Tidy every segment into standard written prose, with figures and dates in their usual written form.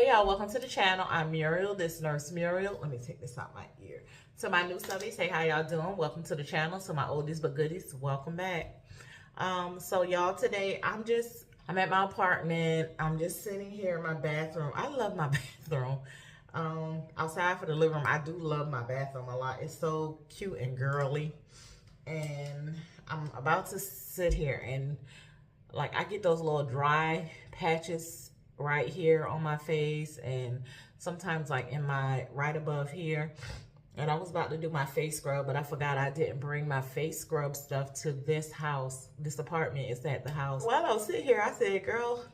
y'all, welcome to the channel. I'm Muriel, this nurse Muriel. Let me take this out my ear. To my new subbies, hey, how y'all doing? Welcome to the channel. To my oldies but goodies, welcome back. So y'all, today I'm at my apartment. I'm just sitting here in my bathroom. I love my bathroom. Outside for the living room, I do love my bathroom a lot. It's so cute and girly. And I'm about to sit here and like I get those little dry patches right here on my face and sometimes like in my right above here. And I was about to do my face scrub, but I forgot I didn't bring my face scrub stuff to this house. This apartment is at the house. While I was sitting here, I said, girl,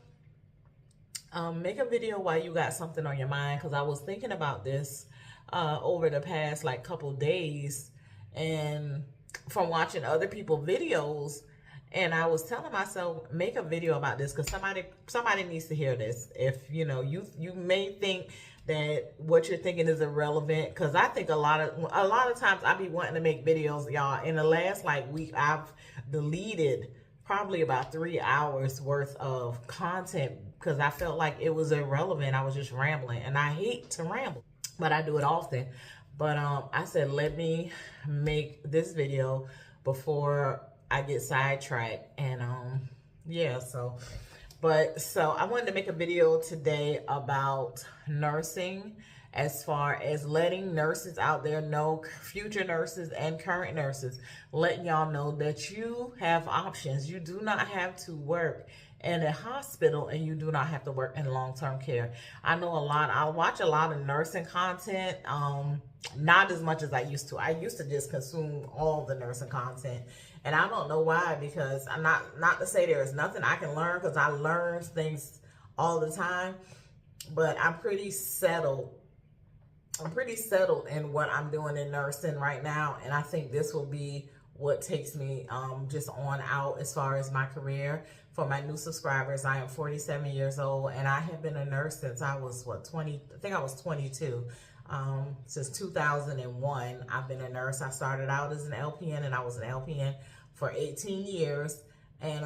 make a video while you got something on your mind, because I was thinking about this over the past like couple days and from watching other people's videos. And I was telling myself, make a video about this, because somebody needs to hear this. If you know, you may think that what you're thinking is irrelevant, because I think a lot of times I be wanting to make videos, y'all. In the last like week, I've deleted probably about 3 hours worth of content because I felt like it was irrelevant. I was just rambling, and I hate to ramble, but I do it often. But I said, let me make this video before I get sidetracked. And yeah, so I wanted to make a video today about nursing, as far as letting nurses out there know, future nurses and current nurses, letting y'all know that you have options. You do not have to work in a hospital, and you do not have to work in long-term care. I watch a lot of nursing content, not as much as I used to. I used to just consume all the nursing content, and I don't know why, because I'm not to say there is nothing I can learn, because I learn things all the time, but I'm pretty settled in what I'm doing in nursing right now, and I think this will be what takes me just on out as far as my career. For my new subscribers, I am 47 years old, and I have been a nurse since I was, what, 20, I think I was 22. Since 2001, I've been a nurse. I started out as an LPN, and I was an LPN for 18 years, and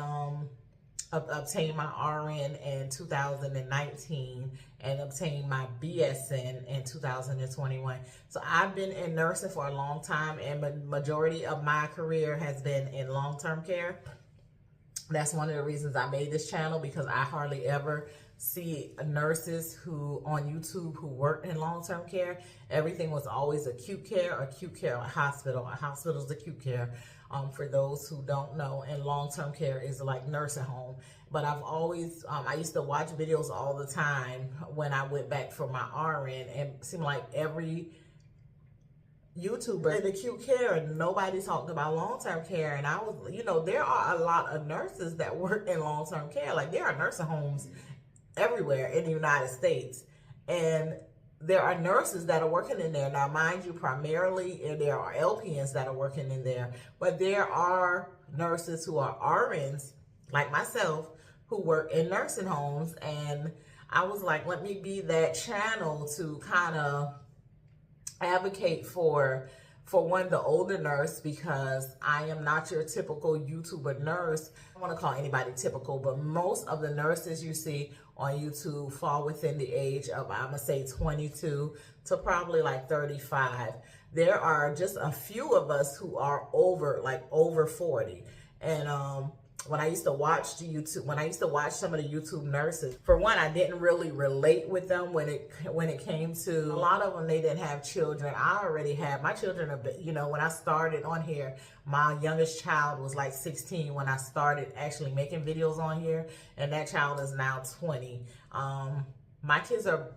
obtained my RN in 2019 and obtained my BSN in 2021. So I've been in nursing for a long time, and the majority of my career has been in long-term care. That's one of the reasons I made this channel, because I hardly ever see nurses who on YouTube who work in long-term care. Everything was always acute care, a hospital. A hospital is acute care. For those who don't know, and long-term care is like nursing home. But I've always, I used to watch videos all the time when I went back for my RN, and it seemed like every YouTuber in acute care, and nobody talked about long-term care. And I was, you know, there are a lot of nurses that work in long-term care. Like, there are nursing homes everywhere in the United States, and there are nurses that are working in there. Now, mind you, primarily there are LPNs that are working in there, but there are nurses who are RNs, like myself, who work in nursing homes. And I was like, let me be that channel to kind of advocate for one, the older nurse, because I am not your typical YouTuber nurse. I don't want to call anybody typical, but most of the nurses you see on YouTube fall within the age of, I'm gonna say, 22 to probably like 35. There are just a few of us who are over 40. And when I used to watch some of the YouTube nurses, for one, I didn't really relate with them when it came to, a lot of them, they didn't have children. I already had my children. You know, when I started on here, my youngest child was like 16 when I started actually making videos on here, and that child is now 20. My kids are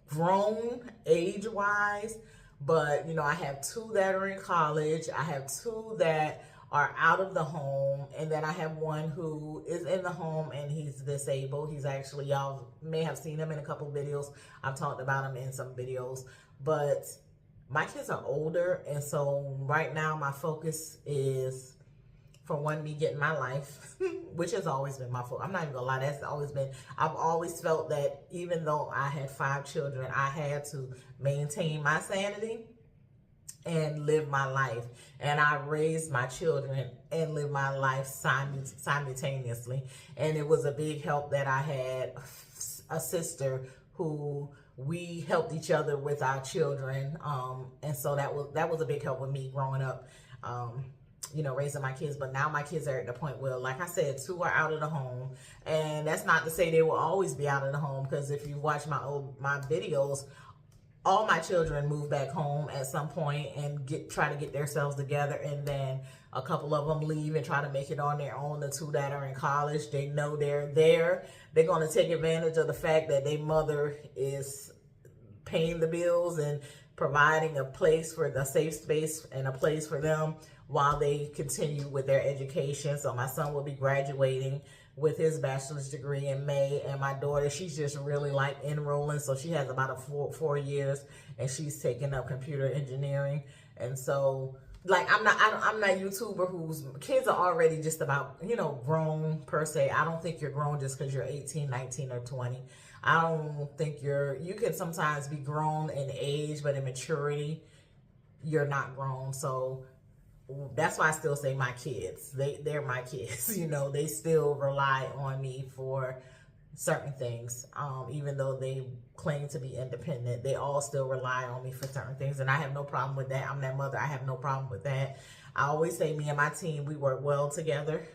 grown age-wise, but you know, I have 2 that are in college. I have 2 that are out of the home, and then I have 1 who is in the home, and he's disabled. He's actually, y'all may have seen him in a couple videos. I've talked about him in some videos, but my kids are older, and so right now my focus is, for one, me getting my life, which has always been my focus. I'm not even gonna lie, that's always been, I've always felt that even though I had 5 children, I had to maintain my sanity and live my life. And I raised my children and live my life simultaneously. And it was a big help that I had a sister who we helped each other with our children. And so that was a big help with me growing up, you know, raising my kids. But now my kids are at the point where, like I said, 2 are out of the home. And that's not to say they will always be out of the home, because if you watch my videos, all my children move back home at some point and try to get themselves together, and then a couple of them leave and try to make it on their own. The 2 that are in college, they know they're there. They're going to take advantage of the fact that their mother is paying the bills and providing a safe space and a place for them while they continue with their education. So my son will be graduating with his bachelor's degree in May, and my daughter, she's just really like enrolling, so she has about a 4 years, and she's taking up computer engineering. And so, like, I'm not a YouTuber whose kids are already just about, you know, grown per se. I don't think you're grown just because you're 18, 19, or 20. I don't think you can sometimes be grown in age, but in maturity, you're not grown. So that's why I still say my kids. They're my kids. You know, they still rely on me for certain things. Even though they claim to be independent, they all still rely on me for certain things. And I have no problem with that. I'm that mother. I have no problem with that. I always say me and my team, we work well together.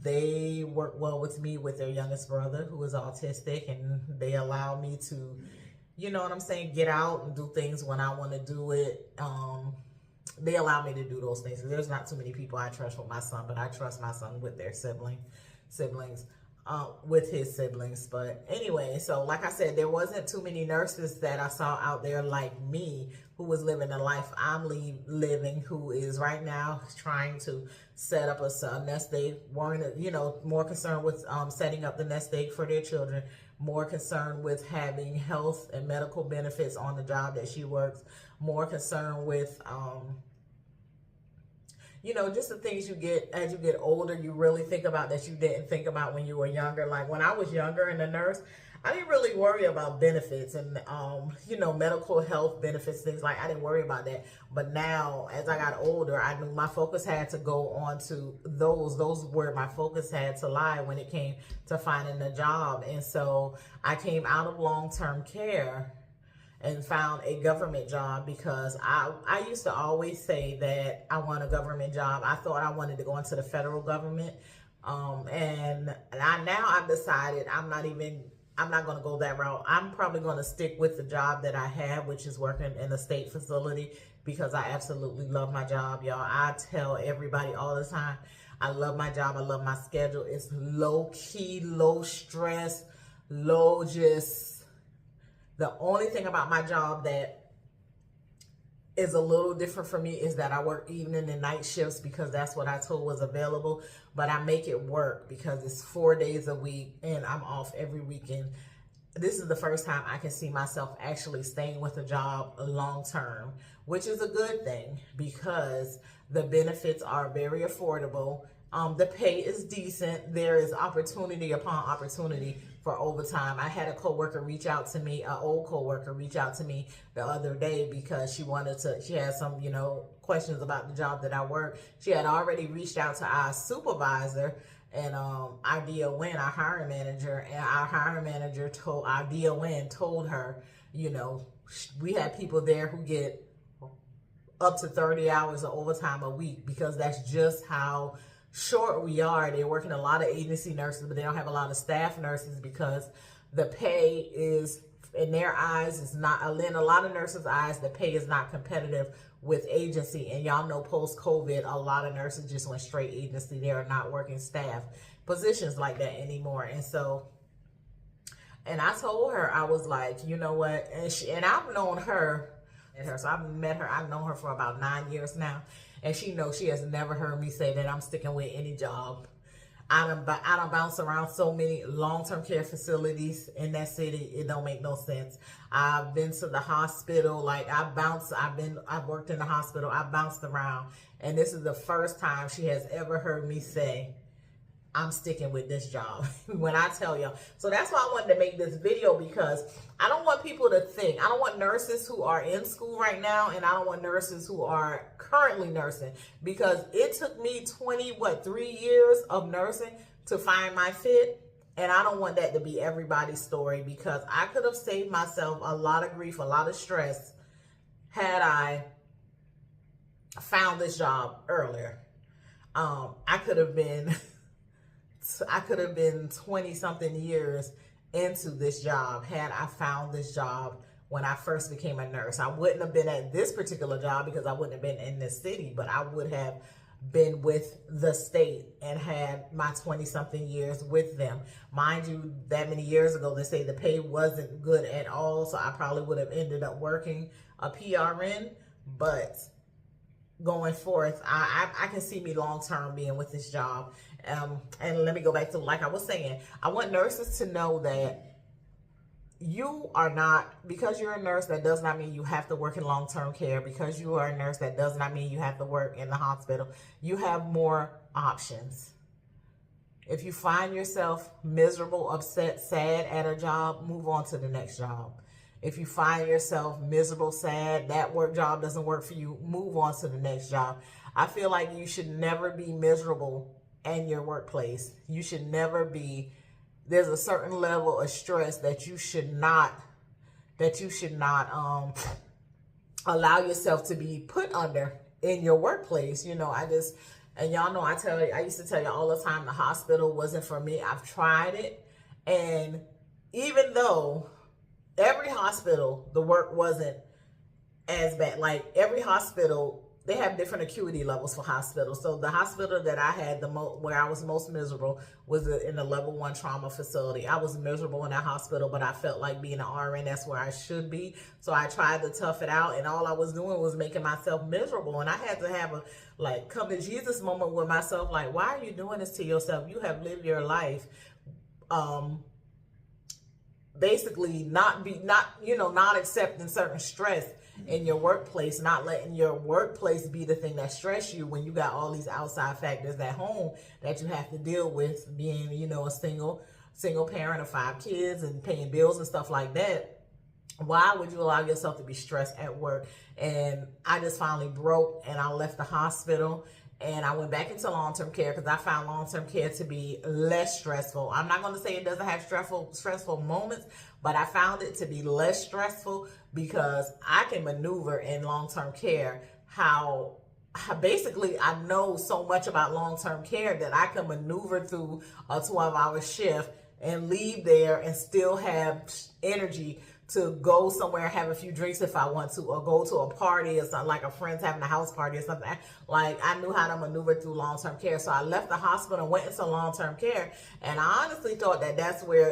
They work well with me with their youngest brother, who is autistic, and they allow me to, you know what I'm saying, get out and do things when I want to do it. They allow me to do those things. There's not too many people I trust with my son, but I trust my son with their siblings, with his siblings. But anyway, so like I said, there wasn't too many nurses that I saw out there like me who was living the life I'm living, who is right now trying to set up a nest egg, you know, more concerned with setting up the nest egg for their children, more concerned with having health and medical benefits on the job that she works, more concerned with, you know, just the things you get as you get older, you really think about that you didn't think about when you were younger. Like when I was younger and a nurse, I didn't really worry about benefits and, you know, medical health benefits, things like I didn't worry about that. But now, as I got older, I knew my focus had to go on to those where my focus had to lie when it came to finding a job. And so I came out of long-term care and found a government job, because I used to always say that I want a government job. I thought I wanted to go into the federal government. And now I've decided I'm not going to go that route. I'm probably going to stick with the job that I have, which is working in a state facility, because I absolutely love my job, y'all. I tell everybody all the time, I love my job. I love my schedule. It's low key, low stress, low just... The only thing about my job that is a little different for me is that I work evening and night shifts, because that's what I told was available. But I make it work because it's 4 days a week and I'm off every weekend. This is the first time I can see myself actually staying with a job long term, which is a good thing because the benefits are very affordable. The pay is decent. There is opportunity upon opportunity for overtime. I had a coworker reach out to me, an old coworker reach out to me the other day because she had some, you know, questions about the job that I work. She had already reached out to our supervisor and our DON, our hiring manager, and our hiring manager told our DON told her, you know, we had people there who get up to 30 hours of overtime a week, because that's just how short we are. They're working a lot of agency nurses, but they don't have a lot of staff nurses because the pay is, in their eyes, is not, in a lot of nurses' eyes, the pay is not competitive with agency. And y'all know post-COVID, a lot of nurses just went straight agency. They are not working staff positions like that anymore. And so, and I told her, I was like, you know what? And I've known her, so I've met her, I've known her for about 9 years now. And she knows, she has never heard me say that I'm sticking with any job. I don't bounce around so many long-term care facilities in that city. It don't make no sense. I've been to the hospital. Like I've worked in the hospital. I've bounced around. And this is the first time she has ever heard me say, I'm sticking with this job when I tell y'all. So that's why I wanted to make this video, because I don't want people to think, I don't want nurses who are in school right now, and I don't want nurses who are currently nursing, because it took me 3 years of nursing to find my fit. And I don't want that to be everybody's story, because I could have saved myself a lot of grief, a lot of stress had I found this job earlier. I could have been 20 something years into this job had I found this job when I first became a nurse. I wouldn't have been at this particular job because I wouldn't have been in this city, but I would have been with the state and had my 20 something years with them. Mind you, that many years ago, they say the pay wasn't good at all, so I probably would have ended up working a PRN, but going forth, I can see me long-term being with this job. And let me go back to, like I was saying, I want nurses to know that you are not, because you're a nurse, that does not mean you have to work in long-term care. Because you are a nurse, that does not mean you have to work in the hospital. You have more options. If you find yourself miserable, upset, sad at a job, move on to the next job. If you find yourself miserable, sad, that job doesn't work for you, move on to the next job. I feel like you should never be miserable in your workplace. You should never be. There's a certain level of stress that you should not allow yourself to be put under in your workplace. You know, and y'all know, I used to tell you all the time, the hospital wasn't for me. I've tried it, and even though every hospital, the work wasn't as bad. Like every hospital, they have different acuity levels for hospitals. So the hospital that I had where I was most miserable was in a level 1 trauma facility. I was miserable in that hospital, but I felt like being an RN, that's where I should be. So I tried to tough it out, and all I was doing was making myself miserable. And I had to have a come to Jesus moment with myself. Like, why are you doing this to yourself? You have lived your life, basically not accepting certain stress in your workplace, not letting your workplace be the thing that stress you when you got all these outside factors at home that you have to deal with, being, a single parent of 5 kids and paying bills and stuff like that. Why would you allow yourself to be stressed at work? And I just finally broke, and I left the hospital, and I went back into long-term care because I found long-term care to be less stressful. I'm not going to say it doesn't have stressful moments, but I found it to be less stressful because I can maneuver in long-term care. How basically I know so much about long-term care that I can maneuver through a 12-hour shift and leave there and still have energy to go somewhere, have a few drinks if I want to, or go to a party or something, like a friend's having a house party or something. Like, I knew how to maneuver through long-term care. So I left the hospital and went into long-term care. And I honestly thought that that's where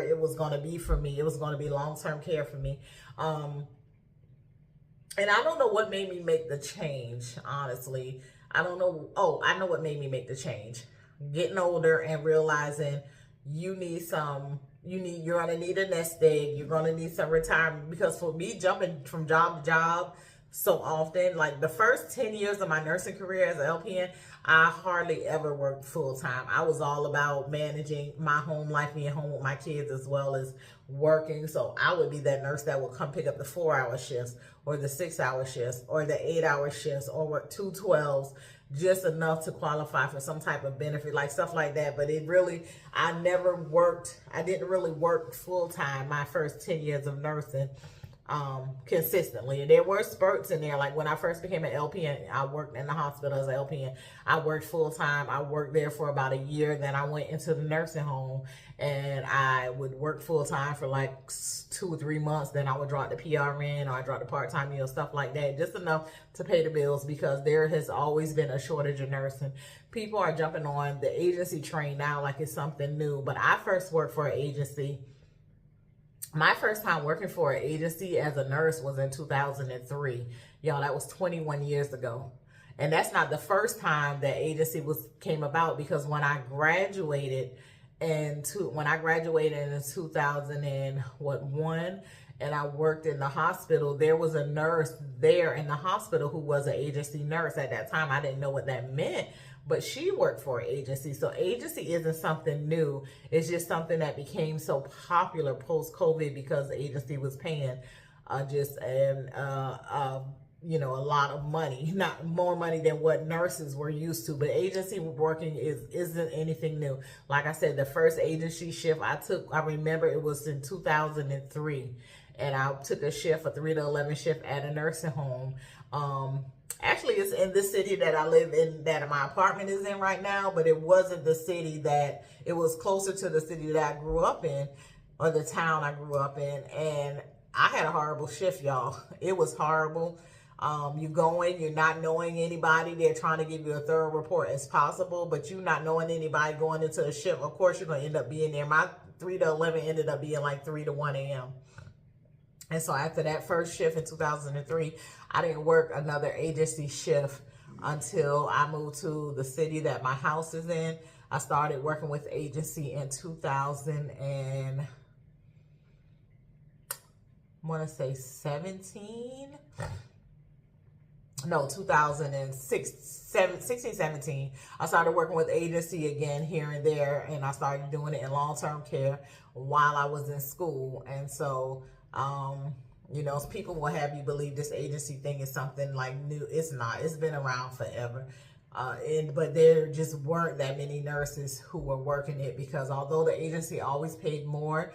it was going to be for me. It was going to be long-term care for me. And I don't know what made me make the change, honestly. I don't know. Oh, I know what made me make the change. Getting older and realizing you're going to need a nest egg. You're going to need some retirement. Because for me, jumping from job to job so often, like the first 10 years of my nursing career as an LPN, I hardly ever worked full time. I was all about managing my home life, being home with my kids as well as working. So I would be that nurse that would come pick up the 4-hour shifts or the 6-hour shifts or the 8-hour shifts or work 2 12s, just enough to qualify for some type of benefit, like stuff like that. But I didn't really work full time my first 10 years of nursing consistently. And there were spurts in there. Like when I first became an LPN, I worked in the hospital as an LPN. I worked full time. I worked there for about a year. Then I went into the nursing home and I would work full time for like 2 or 3 months. Then I would drop the PRN, or I drop the part-time, stuff like that, just enough to pay the bills, because there has always been a shortage of nursing. People are jumping on the agency train now like it's something new. But I first worked for an agency. My first time working for an agency as a nurse was in 2003. Y'all, that was 21 years ago. And that's not the first time that agency came about, because when I graduated in 2001 and I worked in the hospital, there was a nurse there in the hospital who was an agency nurse. At that time, I didn't know what that meant, but she worked for an agency. So agency isn't something new. It's just something that became so popular post-COVID because the agency was paying you know, a lot of money, not more money than what nurses were used to. But agency working isn't anything new. Like I said, the first agency shift I took, I remember it was in 2003, and I took a shift, a 3 to 11 shift at a nursing home. Actually, it's in the city that I live in, that my apartment is in right now, but it wasn't the city that, it was closer to the city that I grew up in, or the town I grew up in. And I had a horrible shift, y'all. It was horrible. You go in, you're not knowing anybody. They're trying to give you a thorough report as possible, but you not knowing anybody going into a shift. Of course, you're going to end up being there. My 3 to 11 ended up being like 3 to 1 a.m. And so after that first shift in 2003, I didn't work another agency shift until I moved to the city that my house is in. I started working with agency in 16, 17. I started working with agency again here and there, and I started doing it in long-term care while I was in school. And so, you know, people will have you believe this agency thing is something like new. It's not. It's been around forever. But there just weren't that many nurses who were working it, because although the agency always paid more,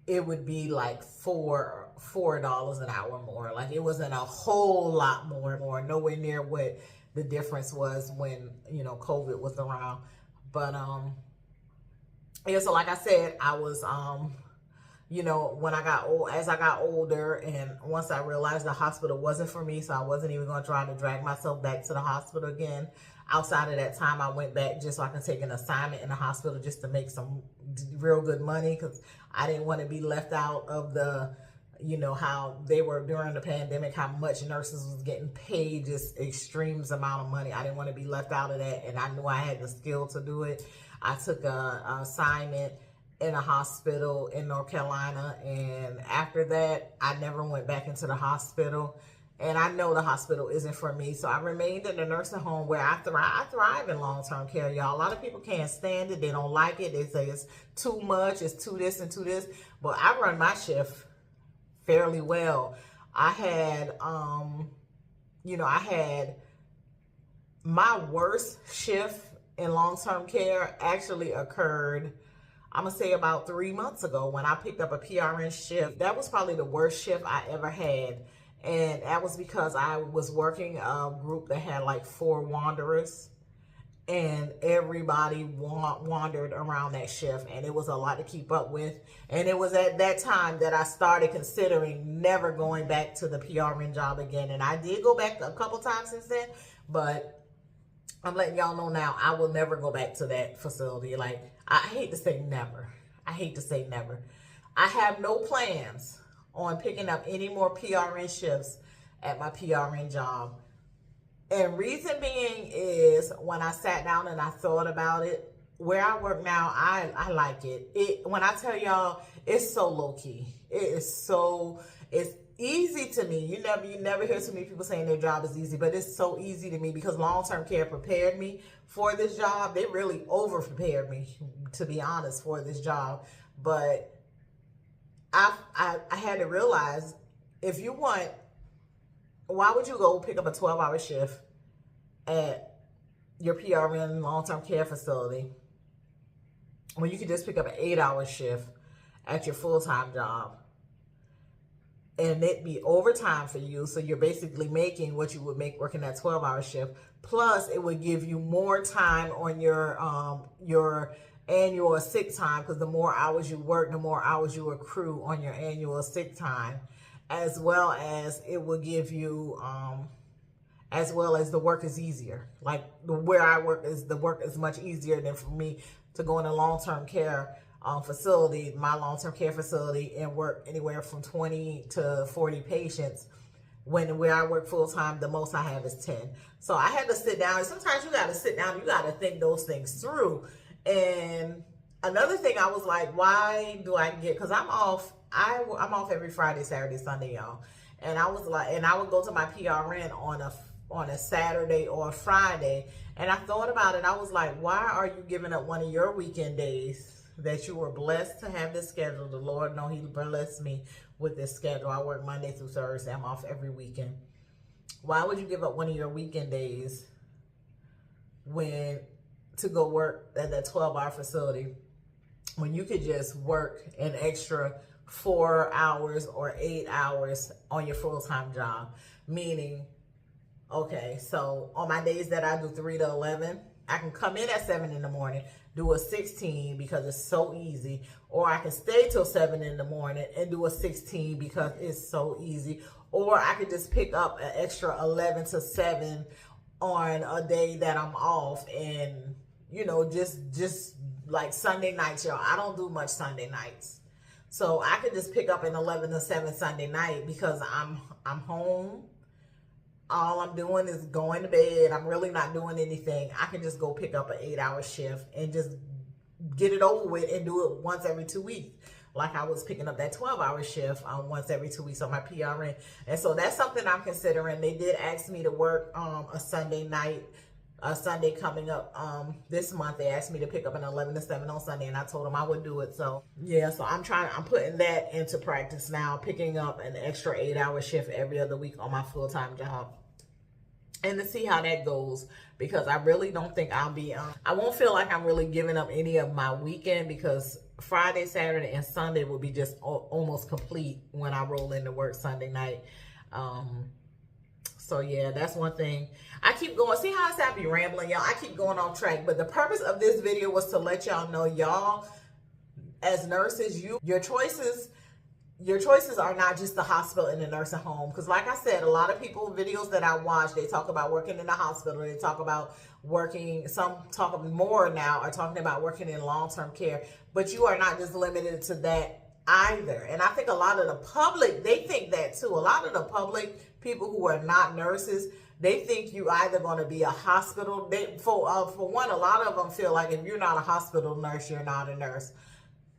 it would be like $4 an hour more. Like, it wasn't a whole lot more, nowhere near what the difference was when, you know, COVID was around. But yeah, so like I said, I was you know, when I got old, as I got older, and once I realized the hospital wasn't for me, so I wasn't even going to try to drag myself back to the hospital again. Outside of that time, I went back just so I can take an assignment in the hospital just to make some real good money, because I didn't want to be left out of the, you know, how they were during the pandemic, how much nurses was getting paid, just extremes amount of money. I didn't want to be left out of that, and I knew I had the skill to do it. I took a assignment in a hospital in North Carolina, and after that, I never went back into the hospital. And I know the hospital isn't for me, so I remained in the nursing home where I thrive. I thrive in long-term care, y'all. A lot of people can't stand it. They don't like it. They say it's too much, it's too this and too this. But I run my shift fairly well. I had, you know, I had my worst shift in long-term care actually occurred, I'm going to say about 3 months ago, when I picked up a PRN shift. That was probably the worst shift I ever had. And that was because I was working a group that had like 4 wanderers, and everybody wandered around that shift, and it was a lot to keep up with. And it was at that time that I started considering never going back to the PRN job again. And I did go back a couple times since then, but I'm letting y'all know now, I will never go back to that facility. Like, I hate to say never. I hate to say never. I have no plans on picking up any more PRN shifts at my PRN job. And reason being is, when I sat down and I thought about it, where I work now, I like it. When I tell y'all, it's so low key. It's easy to me. You never hear so many people saying their job is easy, but it's so easy to me because long-term care prepared me for this job. They really over-prepared me, to be honest, for this job. But I had to realize, if you want, why would you go pick up a 12-hour shift at your PRN long-term care facility when you could just pick up an 8-hour shift at your full-time job, and it be overtime for you? So you're basically making what you would make working that 12-hour shift. Plus, it would give you more time on your annual sick time, because the more hours you work, the more hours you accrue on your annual sick time, as well as it will give you, as well as the work is easier. Like, where I work, the work is much easier than for me to go in a long-term care facility, my long-term care facility, and work anywhere from 20 to 40 patients. Where I work full-time, the most I have is 10. So I had to sit down, and sometimes you got to sit down, you got to think those things through. And another thing, I was like, why do I get, because I'm off every Friday, Saturday, Sunday, y'all. And I was like, and I would go to my PRN on a Saturday or a Friday. And I thought about it. I was like, why are you giving up one of your weekend days that you were blessed to have this schedule? The Lord know He blessed me with this schedule. I work Monday through Thursday. I'm off every weekend. Why would you give up one of your weekend days to go work at that 12-hour facility when you could just work an extra 4 hours or 8 hours on your full-time job? Meaning, okay, so on my days that I do 3 to 11, I can come in at 7 in the morning, do a 16 because it's so easy, or I can stay till 7 in the morning and do a 16 because it's so easy, or I could just pick up an extra 11 to 7 on a day that I'm off. And you know, just like Sunday nights, y'all, I don't do much Sunday nights, so I could just pick up an 11 to 7 Sunday night because I'm home. All I'm doing is going to bed. I'm really not doing anything. I can just go pick up an 8-hour shift and just get it over with and do it once every 2 weeks. Like I was picking up that 12-hour shift once every 2 weeks on my PRN. And so that's something I'm considering. They did ask me to work a Sunday night, a Sunday coming up this month. They asked me to pick up an 11 to 7 on Sunday, and I told them I would do it. So yeah, so I'm putting that into practice now, picking up an extra 8-hour shift every other week on my full-time job, and to see how that goes, because I really don't think I won't feel like I'm really giving up any of my weekend, because Friday, Saturday, and Sunday will be just almost complete when I roll into work Sunday night. So yeah, that's one thing. I keep going. See how I be rambling, y'all? I keep going off track. But the purpose of this video was to let y'all know, y'all, as nurses, your choices are not just the hospital and the nursing home. Because like I said, a lot of people, videos that I watch, they talk about working in the hospital. They talk about working, some talk more now are talking about working in long-term care. But you are not just limited to that either. And I think a lot of the public, they think that too. A lot of the public, people who are not nurses, they think you either going to be a hospital. For one, a lot of them feel like if you're not a hospital nurse, you're not a nurse.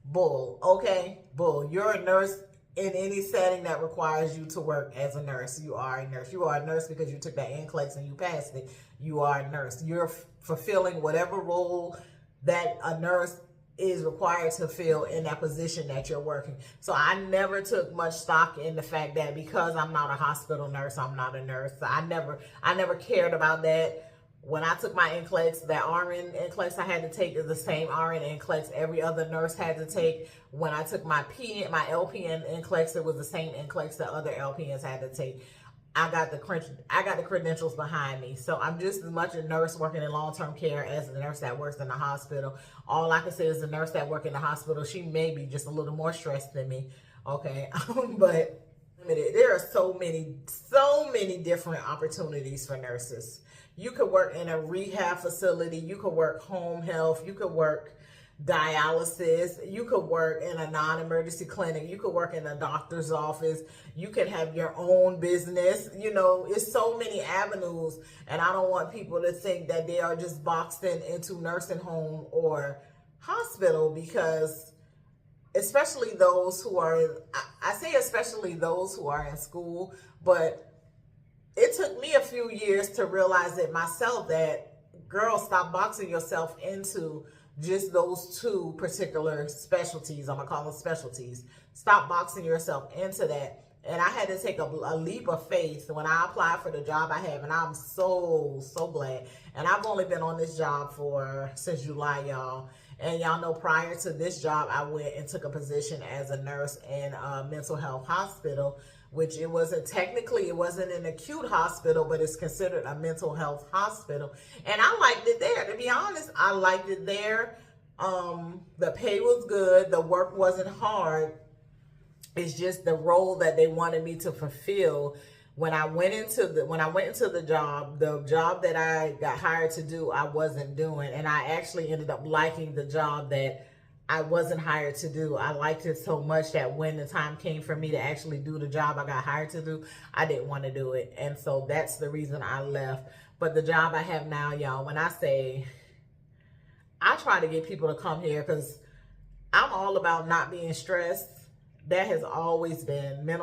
Bull, okay? Bull. You're a nurse in any setting that requires you to work as a nurse. You are a nurse. You are a nurse because you took that NCLEX and you passed it. You are a nurse. You're fulfilling whatever role that a nurse is required to fill in that position that you're working. So I never took much stock in the fact that because I'm not a hospital nurse, I'm not a nurse. I never cared about that. When I took my NCLEX, that RN NCLEX I had to take is the same RN NCLEX every other nurse had to take. When I took my LPN NCLEX, it was the same NCLEX that other LPNs had to take. I got the credentials behind me. So I'm just as much a nurse working in long-term care as the nurse that works in the hospital. All I can say is the nurse that works in the hospital, she may be just a little more stressed than me. Okay. But there are so many different opportunities for nurses. You could work in a rehab facility. You could work home health. You could work dialysis. You could work in a non-emergency clinic. You could work in a doctor's office. You can have your own business. You know, it's so many avenues. And I don't want people to think that they are just boxed into nursing home or hospital, because especially those who are, I say especially those who are in school, but it took me a few years to realize it myself that, girl, stop boxing yourself into just those two particular specialties. I'm going to call them specialties. Stop boxing yourself into that. And I had to take a leap of faith when I applied for the job I have. And I'm so glad. And I've only been on this job since July, y'all. And y'all know prior to this job, I went and took a position as a nurse in a mental health hospital, which it wasn't an acute hospital, but it's considered a mental health hospital. And I liked it there. To be honest, I liked it there. The pay was good. The work wasn't hard. It's just the role that they wanted me to fulfill. When I went into the job that I got hired to do, I wasn't doing. And I actually ended up liking the job that I wasn't hired to do. I liked it so much that when the time came for me to actually do the job I got hired to do, I didn't want to do it. And so that's the reason I left. But the job I have now, y'all, when I say, I try to get people to come here because I'm all about not being stressed. That has always been my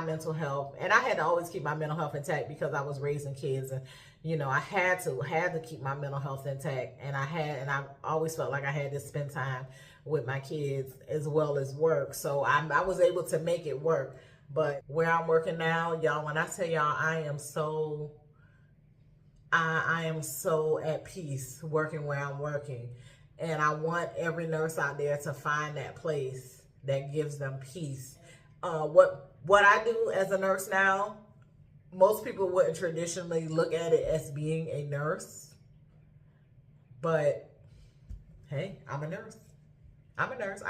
mental health. And I had to always keep my mental health intact because I was raising kids, and you know, I had to keep my mental health intact. And I always felt like I had to spend time with my kids as well as work. So I was able to make it work. But where I'm working now, y'all, when I tell y'all I am so at peace working where I'm working. And I want every nurse out there to find that place that gives them peace. What I do as a nurse now, most people wouldn't traditionally look at it as being a nurse. But hey, I'm a nurse. I'm a nurse.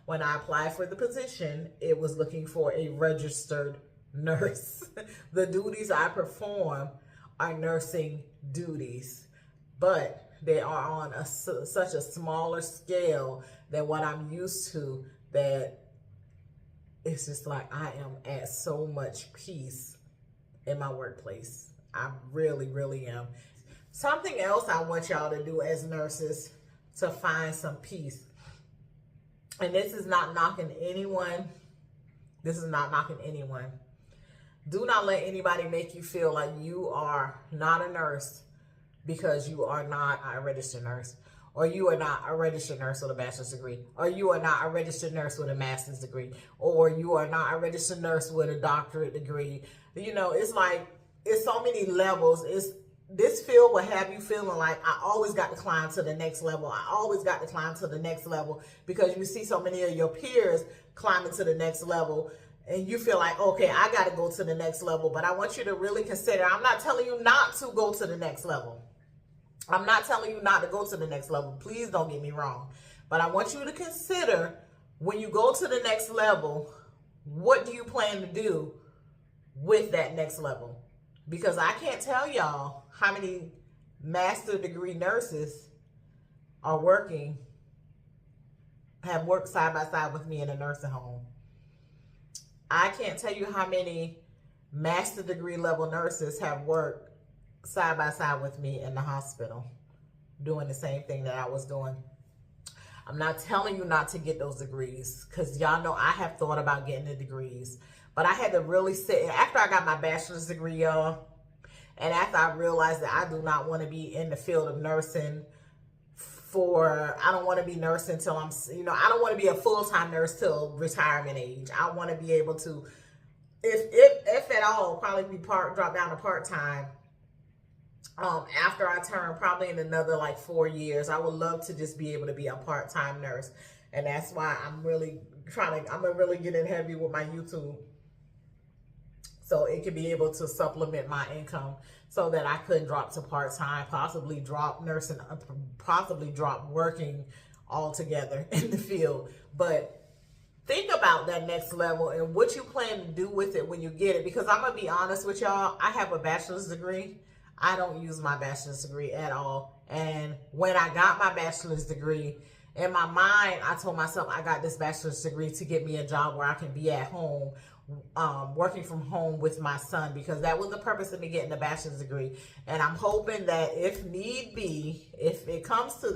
When I applied for the position, it was looking for a registered nurse. The duties I perform are nursing duties, but they are on such a smaller scale than what I'm used to, that it's just like I am at so much peace in my workplace. I really, really am. Something else I want y'all to do as nurses to find some peace, and this is not knocking anyone. This is not knocking anyone. Do not let anybody make you feel like you are not a nurse because you are not a registered nurse, or you are not a registered nurse with a bachelor's degree, or you are not a registered nurse with a master's degree, or you are not a registered nurse with a doctorate degree. You know, it's like, it's so many levels. This field will have you feeling like I always got to climb to the next level. I always got to climb to the next level, because you see so many of your peers climbing to the next level. And you feel like, okay, I got to go to the next level. But I want you to really consider, I'm not telling you not to go to the next level. I'm not telling you not to go to the next level. Please don't get me wrong. But I want you to consider, when you go to the next level, what do you plan to do with that next level? Because I can't tell y'all how many master degree nurses are have worked side by side with me in a nursing home. I can't tell you how many master degree level nurses have worked side by side with me in the hospital doing the same thing that I was doing. I'm not telling you not to get those degrees, because y'all know I have thought about getting the degrees, but I had to really sit after I got my bachelor's degree, y'all, and after I realized that I do not want to be in the field of nursing I don't want to be nursing till I don't want to be a full-time nurse till retirement age. I want to be able to, if at all, probably drop down to part-time after I turn, probably in another like 4 years. I would love to just be able to be a part-time nurse. And that's why I'm really I'm gonna really get in heavy with my YouTube, so it could be able to supplement my income, so that I could drop to part-time, possibly drop nursing, possibly drop working altogether in the field. But think about that next level and what you plan to do with it when you get it. Because I'm going to be honest with y'all, I have a bachelor's degree. I don't use my bachelor's degree at all. And when I got my bachelor's degree, in my mind, I told myself I got this bachelor's degree to get me a job where I can be at home, working from home with my son, because that was the purpose of me getting the bachelor's degree. And I'm hoping that if need be, if it comes to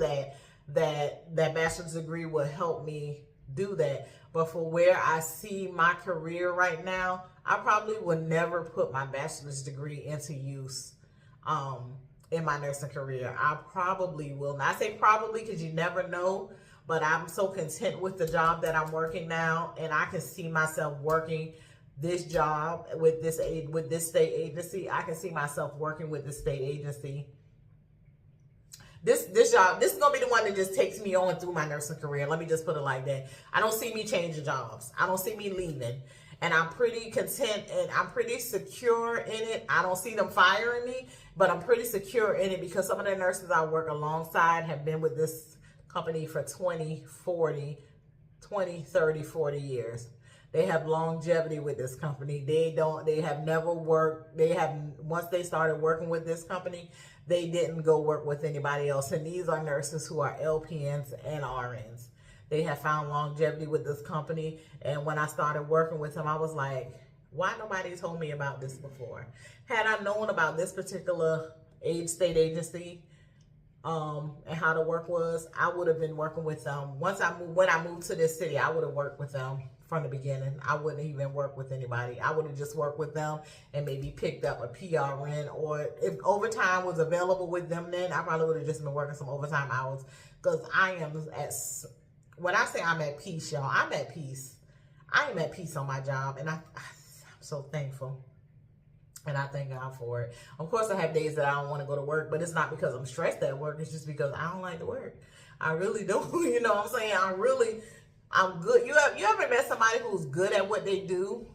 that bachelor's degree will help me do that. But for where I see my career right now, I probably will never put my bachelor's degree into use in my nursing career. I probably will not. I say probably because you never know, but I'm so content with the job that I'm working now, and I can see myself working this job with this state agency. I can see myself working with this state agency. This job, this is gonna be the one that just takes me on through my nursing career. Let me just put it like that. I don't see me changing jobs. I don't see me leaving. And I'm pretty content and I'm pretty secure in it. I don't see them firing me, but I'm pretty secure in it because some of the nurses I work alongside have been with this company for 20, 30, 40 years. They have longevity with this company. Once they started working with this company, they didn't go work with anybody else. And these are nurses who are LPNs and RNs. They have found longevity with this company. And when I started working with them, I was like, why nobody told me about this before? Had I known about this particular state agency and how the work was, I would have been working with them. When I moved to this city, I would have worked with them from the beginning. I wouldn't even work with anybody. I would have just worked with them and maybe picked up a PRN, or if overtime was available with them, then I probably would have just been working some overtime hours, because I am when I say I'm at peace, y'all, I'm at peace. I am at peace on my job, and I'm so thankful. And I thank God for it. Of course, I have days that I don't want to go to work, but it's not because I'm stressed at work. It's just because I don't like to work. I really don't. You know what I'm saying? I'm good. You ever met somebody who's good at what they do,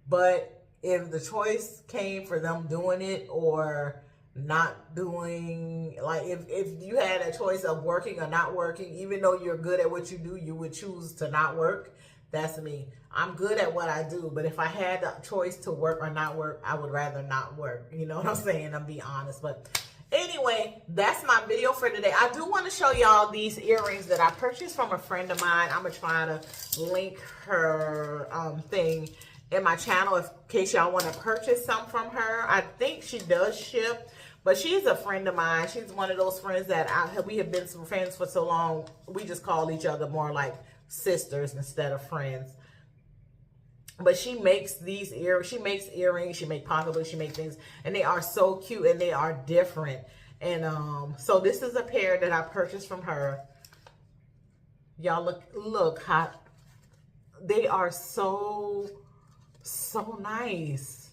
but if the choice came for them doing it or not doing, like if you had a choice of working or not working, even though you're good at what you do, you would choose to not work? That's me. I'm good at what I do, but if I had the choice to work or not work, I would rather not work. You know what I'm saying? I'm being honest. But anyway, that's my video for today. I do want to show y'all these earrings that I purchased from a friend of mine. I'm going to try to link her thing in my channel in case y'all want to purchase some from her. I think she does ship, but she's a friend of mine. She's one of those friends that we have been friends for so long. We just call each other more like sisters instead of friends. But she makes these earrings. She makes pocketbooks, she makes things, and they are so cute and they are different. And so this is a pair that I purchased from her. Y'all look how they are so nice.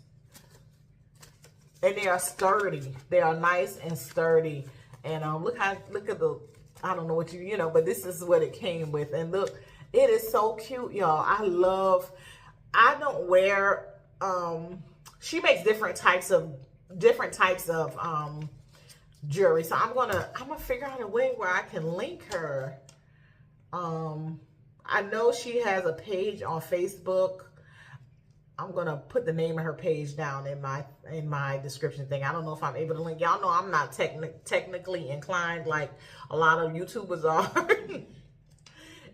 And they are sturdy. They are nice and sturdy. And look at the, I don't know what you know, but this is what it came with. And look, it is so cute, y'all. I don't wear, she makes different types of jewelry. So I'm gonna figure out a way where I can link her. I know she has a page on Facebook. I'm gonna put the name of her page down in my description thing. I don't know if I'm able to link. Y'all know I'm not technically inclined like a lot of YouTubers are.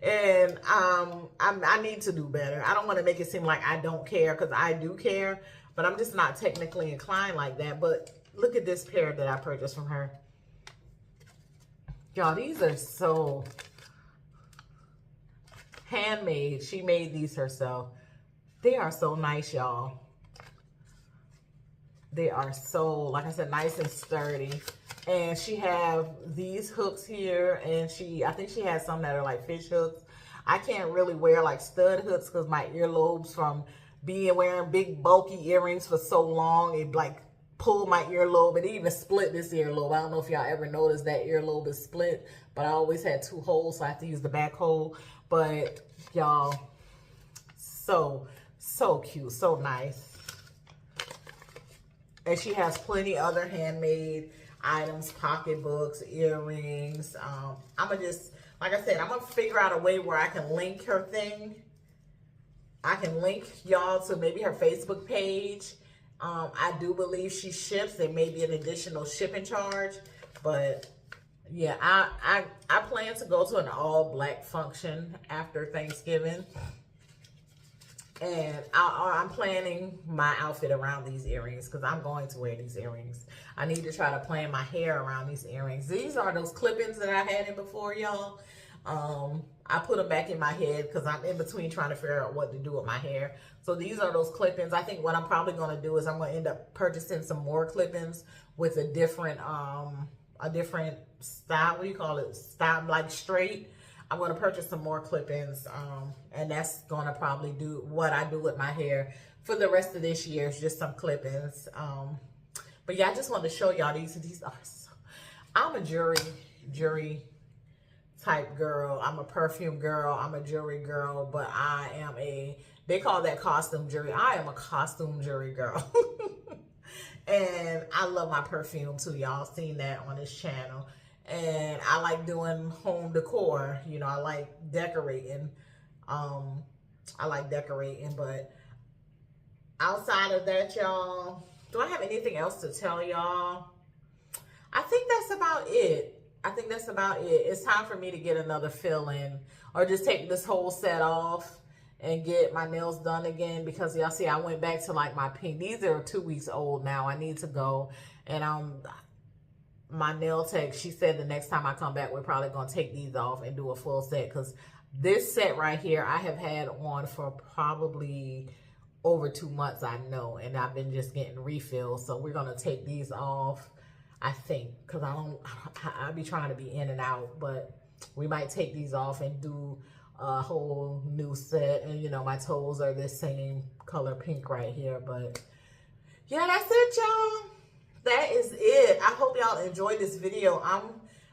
And I need to do better. I don't want to make it seem like I don't care, because I do care, but I'm just not technically inclined like that. But look at this pair that I purchased from her. Y'all, these are so handmade. She made these herself. They are so nice, y'all. They are so, like I said, nice and sturdy. And she have these hooks here, and I think she has some that are like fish hooks. I can't really wear like stud hooks because my earlobes, from wearing big bulky earrings for so long, it like pulled my earlobe. It even split this earlobe. I don't know if y'all ever noticed that earlobe is split, but I always had 2 holes, so I have to use the back hole. But y'all, so cute, so nice. And she has plenty other handmade items, pocketbooks, earrings. I'm gonna just, like I said, I'm gonna figure out a way where I can link her thing. I can link y'all to maybe her Facebook page. I do believe she ships. There may be an additional shipping charge, but yeah, I plan to go to an all black function after Thanksgiving. And I'm planning my outfit around these earrings, because I'm going to wear these earrings. I need to try to plan my hair around these earrings. These are those clip-ins that I had in before, y'all. I put them back in my head because I'm in between trying to figure out what to do with my hair. So these are those clip-ins. I think what I'm probably going to do is I'm going to end up purchasing some more clip-ins with a different style. What do you call it? Style, like straight. I'm going to purchase some more clip-ins, and that's going to probably do what I do with my hair for the rest of this year, is just some clip-ins. But yeah, I just wanted to show y'all these. These are so, I'm a jewelry type girl. I'm a perfume girl. I'm a jewelry girl, but I am they call that costume jewelry. I am a costume jewelry girl. And I love my perfume too. Y'all seen that on this channel. And I like doing home decor. You know, I like decorating. But outside of that, y'all, do I have anything else to tell y'all? I think that's about it. It's time for me to get another fill-in, or just take this whole set off and get my nails done again, because y'all see I went back to like my pink. These are 2 weeks old now. I need to go, and my nail tech, she said the next time I come back, we're probably going to take these off and do a full set, because this set right here I have had on for probably over 2 months, I know, and I've been just getting refills. So we're going to take these off, I think, because I be trying to be in and out, but we might take these off and do a whole new set. And you know, my toes are this same color pink right here. But yeah, that's it, y'all. That is it. I hope y'all enjoyed this video.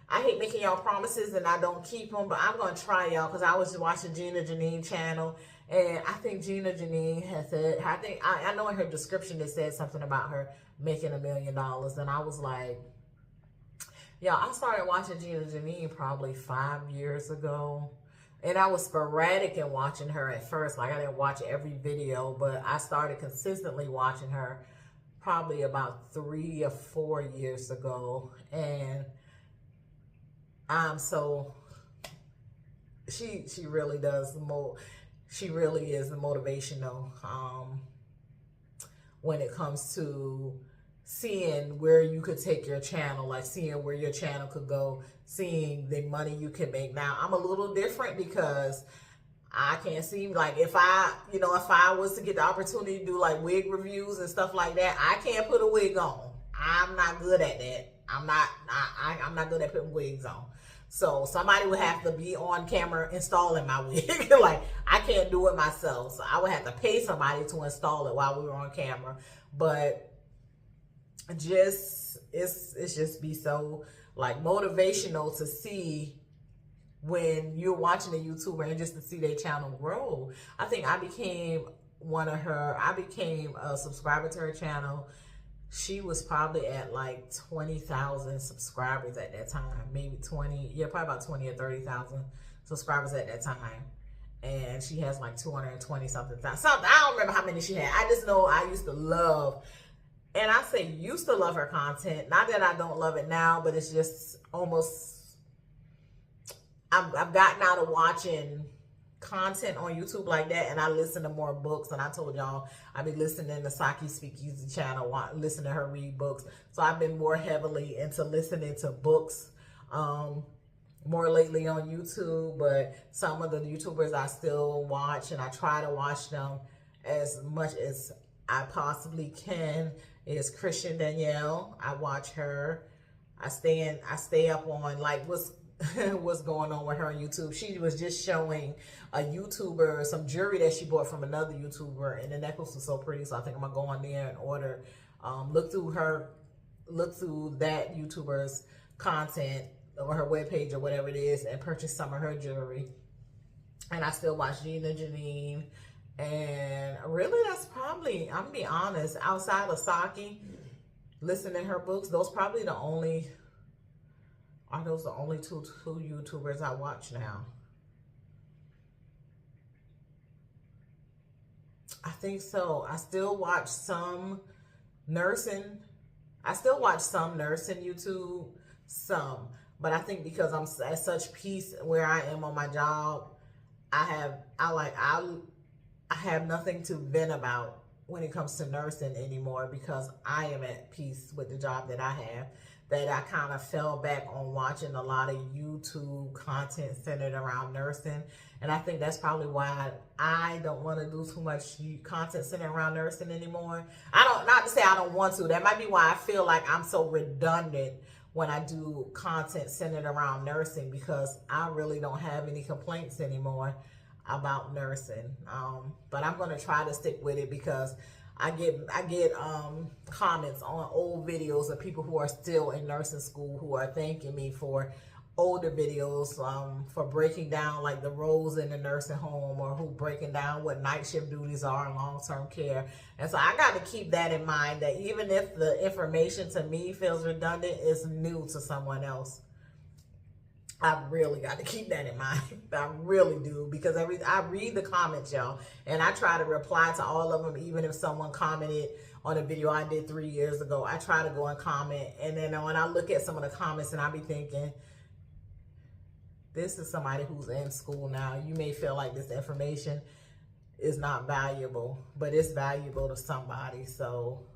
I hate making y'all promises and I don't keep them, but I'm gonna try, y'all, because I was watching Gina Janine channel, and I think Gina Janine has said, I know in her description it said something about her making $1 million, and I was like, yeah, I started watching Gina Janine probably 5 years ago. And I was sporadic in watching her at first. Like, I didn't watch every video, but I started consistently watching her probably about 3 or 4 years ago. And so she really does she really is motivational when it comes to seeing where you could take your channel, like seeing where your channel could go, seeing the money you can make. Now, I'm a little different because I can't see, like, if I was to get the opportunity to do like wig reviews and stuff like that, I can't put a wig on. I'm not good at that. I'm not good at putting wigs on. So somebody would have to be on camera installing my wig. Like, I can't do it myself. So I would have to pay somebody to install it while we were on camera. But it's just be so like motivational to see when you're watching a YouTuber and just to see their channel grow. I think I became a subscriber to her channel. She was probably at like 20,000 subscribers at that time, maybe 20, yeah, probably about 20 or 30,000 subscribers at that time. And she has like 220 something thousand. I don't remember how many she had. I just know I used to love, and I say used to love her content. Not that I don't love it now, but it's just almost, I've gotten out of watching content on YouTube like that, and I listen to more books. And I told y'all I've been listening to Saki Speakeasy channel, listen to her read books. So I've been more heavily into listening to books more lately on YouTube. But some of the YouTubers I still watch, and I try to watch them as much as I possibly can, is Christian Danielle. I watch her. I stay up on like what's going on with her on YouTube. She was just showing a YouTuber some jewelry that she bought from another YouTuber, and the necklace was so pretty. So I think I'm gonna go on there and order, look through that YouTuber's content or her webpage or whatever it is, and purchase some of her jewelry. And I still watch Gina Janine, and really that's probably, I'm gonna be honest, outside of Saki, listening to her books, those probably the only. Are those the only two YouTubers I watch now? I think so. I still watch some nursing. I still watch some nursing YouTube, some. But I think because I'm at such peace where I am on my job, I have nothing to vent about when it comes to nursing anymore, because I am at peace with the job that I have. That I kind of fell back on watching a lot of YouTube content centered around nursing. And I think that's probably why I don't want to do too much content centered around nursing anymore. Not to say I don't want to. That might be why I feel like I'm so redundant when I do content centered around nursing, because I really don't have any complaints anymore about nursing. But I'm going to try to stick with it, because I get comments on old videos of people who are still in nursing school who are thanking me for older videos, for breaking down like the roles in the nursing home, or who breaking down what night shift duties are in long-term care. And so I got to keep that in mind, that even if the information to me feels redundant, it's new to someone else. I really got to keep that in mind. I really do, because I read the comments, y'all, and I try to reply to all of them. Even if someone commented on a video I did 3 years ago, I try to go and comment. And then when I look at some of the comments, and I be thinking, this is somebody who's in school now. You may feel like this information is not valuable, but it's valuable to somebody. So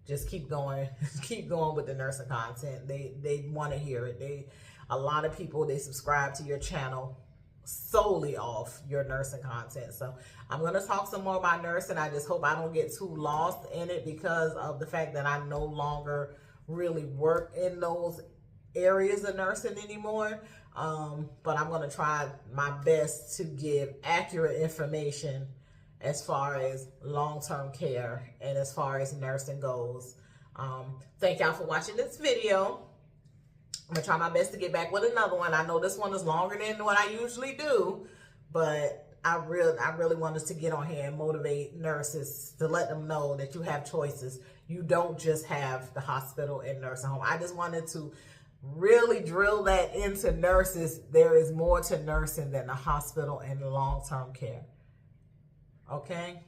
just keep going, keep going with the nursing content. They want to hear it. A lot of people, they subscribe to your channel solely off your nursing content. So I'm going to talk some more about nursing. I just hope I don't get too lost in it, because of the fact that I no longer really work in those areas of nursing anymore. But I'm going to try my best to give accurate information as far as long-term care and as far as nursing goes. Thank y'all for watching this video. I'm going to try my best to get back with another one. I know this one is longer than what I usually do, but I really wanted to get on here and motivate nurses to let them know that you have choices. You don't just have the hospital and nursing home. I just wanted to really drill that into nurses. There is more to nursing than the hospital and long-term care. Okay?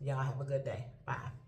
Y'all have a good day. Bye.